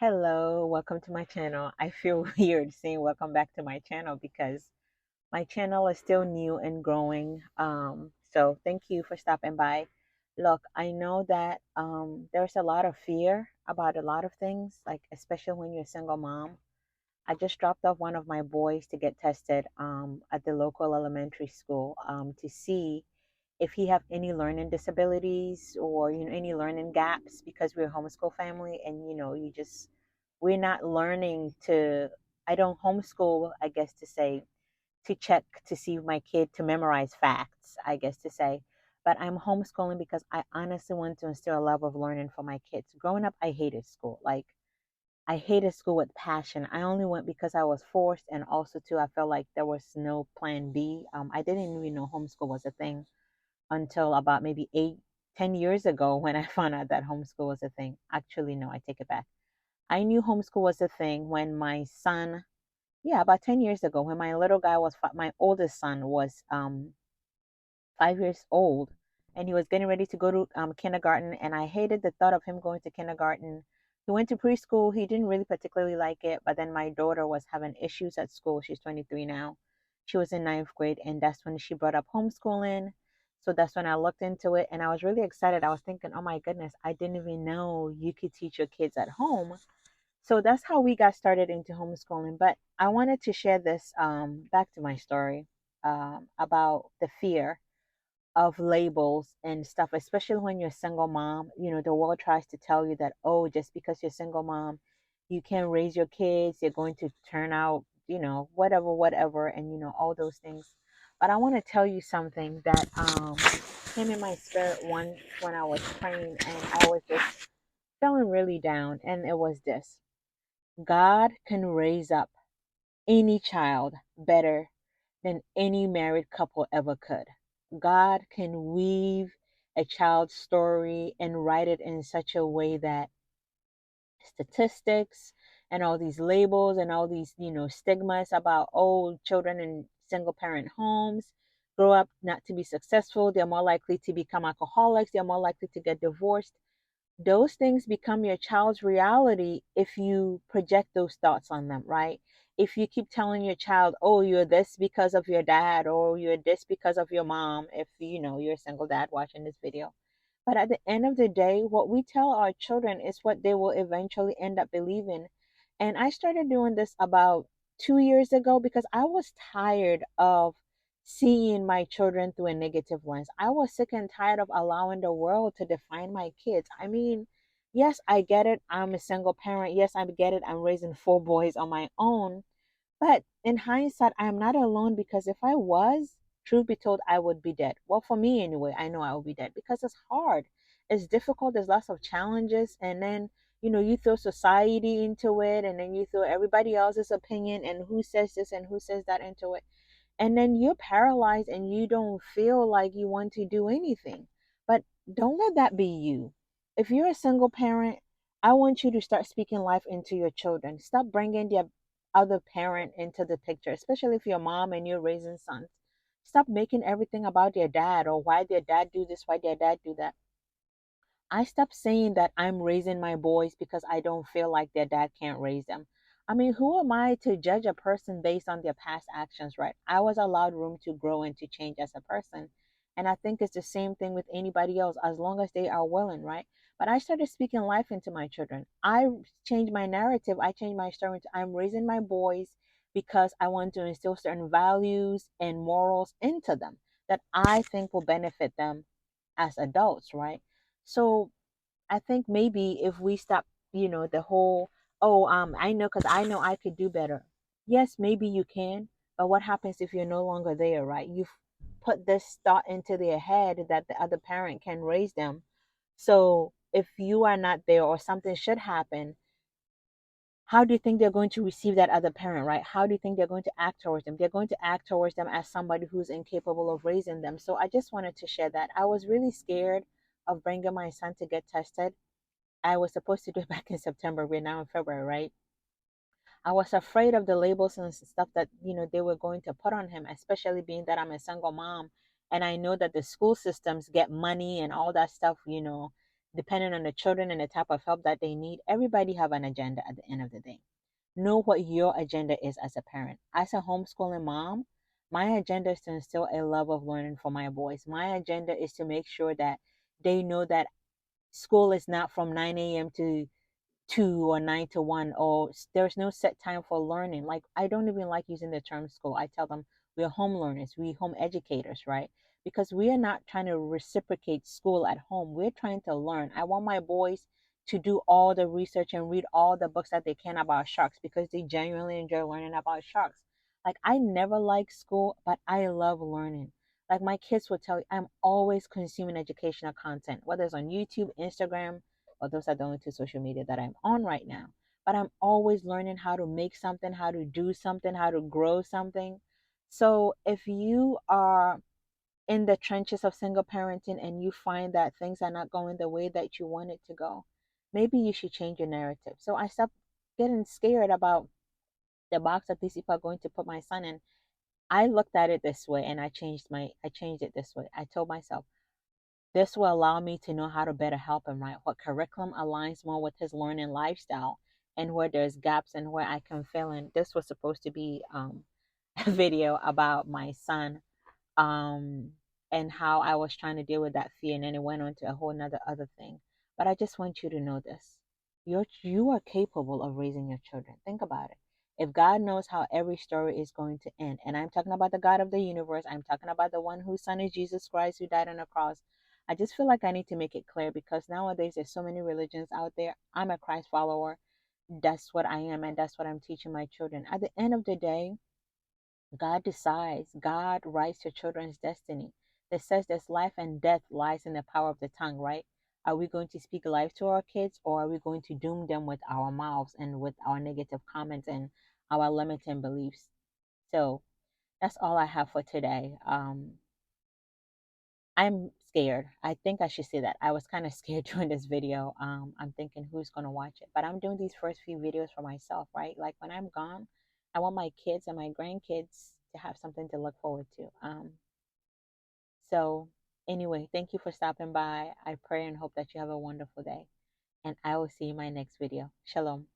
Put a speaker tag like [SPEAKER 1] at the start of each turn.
[SPEAKER 1] Hello, welcome to my channel. I feel weird saying welcome back to my channel because my channel is still new and growing. So thank you for stopping by. Look, I know that there's a lot of fear about a lot of things, like especially when you're a single mom. I just dropped off one of my boys to get tested at the local elementary school to see if he have any learning disabilities or any learning gaps because we're a homeschool family and we're not learning to. I don't homeschool, I guess to say, to check to see my kid to memorize facts, I guess to say, but I'm homeschooling because I honestly want to instill a level of learning for my kids. Growing up, I hated school. Like, I hated school with passion. I only went because I was forced, and also too, I felt like there was no plan B. I didn't even know homeschool was a thing until about maybe 8, 10 years ago when I found out that homeschool was a thing. Actually, no, I take it back. I knew homeschool was a thing when my son, yeah, about 10 years ago, when my little guy was, my oldest son was 5 years old, and he was getting ready to go to kindergarten. And I hated the thought of him going to kindergarten. He went to preschool. He didn't really particularly like it. But then my daughter was having issues at school. She's 23 now. She was in ninth grade, and that's when she brought up homeschooling. So that's when I looked into it, and I was really excited. I was thinking, oh my goodness, I didn't even know you could teach your kids at home. So that's how we got started into homeschooling. But I wanted to share this back to my story about the fear of labels and stuff, especially when you're a single mom. The world tries to tell you that, oh, just because you're a single mom, you can't raise your kids, you're going to turn out, whatever, whatever, and all those things. But I want to tell you something that came in my spirit one when I was praying, and I was just feeling really down, and it was this: God can raise up any child better than any married couple ever could. God can weave a child's story and write it in such a way that statistics and all these labels and all these, stigmas about old children in single parent homes grow up not to be successful. They're more likely to become alcoholics. They're more likely to get divorced. Those things become your child's reality if you project those thoughts on them, right? If you keep telling your child, oh, you're this because of your dad, or you're this because of your mom, if you're a single dad watching this video. But at the end of the day, what we tell our children is what they will eventually end up believing. And I started doing this about 2 years ago because I was tired of seeing my children through a negative lens. I was sick and tired of allowing the world to define my kids. I mean, yes, I get it. I'm a single parent. Yes, I get it. I'm raising four boys on my own. But in hindsight, I am not alone, because if I was, truth be told, I would be dead. Well, for me anyway, I know I would be dead because it's hard. It's difficult. There's lots of challenges. And then, you throw society into it, and then you throw everybody else's opinion and who says this and who says that into it, and then you're paralyzed and you don't feel like you want to do anything. But don't let that be you. If you're a single parent, I want you to start speaking life into your children. Stop bringing the other parent into the picture, especially if you're a mom and you're raising sons. Stop making everything about their dad, or why their dad do this, why their dad do that. I stopped saying that I'm raising my boys because I don't feel like their dad can't raise them. I mean, who am I to judge a person based on their past actions, right? I was allowed room to grow and to change as a person. And I think it's the same thing with anybody else, as long as they are willing, right? But I started speaking life into my children. I changed my narrative. I changed my story. I'm raising my boys because I want to instill certain values and morals into them that I think will benefit them as adults, right? So I think maybe if we stop, the whole, oh, I know, because I know I could do better. Yes, maybe you can, but what happens if you're no longer there, right? You've put this thought into their head that the other parent can raise them. So if you are not there or something should happen, how do you think they're going to receive that other parent, right? How do you think they're going to act towards them? They're going to act towards them as somebody who's incapable of raising them. So I just wanted to share that. I was really scared of bringing my son to get tested. I was supposed to do it back in September. We're now in February, right? I was afraid of the labels and stuff that, they were going to put on him, especially being that I'm a single mom. And I know that the school systems get money and all that stuff, depending on the children and the type of help that they need. Everybody have an agenda at the end of the day. Know what your agenda is as a parent. As a homeschooling mom, my agenda is to instill a love of learning for my boys. My agenda is to make sure that they know that school is not from 9 a.m. to 2 or 9 to 1, or there's no set time for learning. Like, I don't even like using the term school. I tell them we're home learners, we home educators, right? Because we are not trying to reciprocate school at home. We're trying to learn. I want my boys to do all the research and read all the books that they can about sharks because they genuinely enjoy learning about sharks. Like, I never liked school, but I love learning. Like, my kids will tell you, I'm always consuming educational content, whether it's on YouTube, Instagram, or those are the only two social media that I'm on right now. But I'm always learning how to make something, how to do something, how to grow something. So if you are in the trenches of single parenting and you find that things are not going the way that you want it to go, maybe you should change your narrative. So I stopped getting scared about the box that these people are going to put my son in. I looked at it this way and I changed it this way. I told myself, this will allow me to know how to better help him, right? What curriculum aligns more with his learning lifestyle and where there's gaps and where I can fill in. This was supposed to be a video about my son, um, and how I was trying to deal with that fear. And then it went on to a whole nother other thing. But I just want you to know this. You are capable of raising your children. Think about it. If God knows how every story is going to end, and I'm talking about the God of the universe, I'm talking about the one whose son is Jesus Christ who died on the cross. I just feel like I need to make it clear because nowadays there's so many religions out there. I'm a Christ follower. That's what I am, and that's what I'm teaching my children. At the end of the day, God decides. God writes your children's destiny. It says there's life and death lies in the power of the tongue, right? Are we going to speak life to our kids, or are we going to doom them with our mouths and with our negative comments and our limiting beliefs? So that's all I have for today. I'm scared. I think I should say that. I was kind of scared doing this video. I'm thinking who's going to watch it. But I'm doing these first few videos for myself, right? Like when I'm gone, I want my kids and my grandkids to have something to look forward to. So anyway, thank you for stopping by. I pray and hope that you have a wonderful day. And I will see you in my next video. Shalom.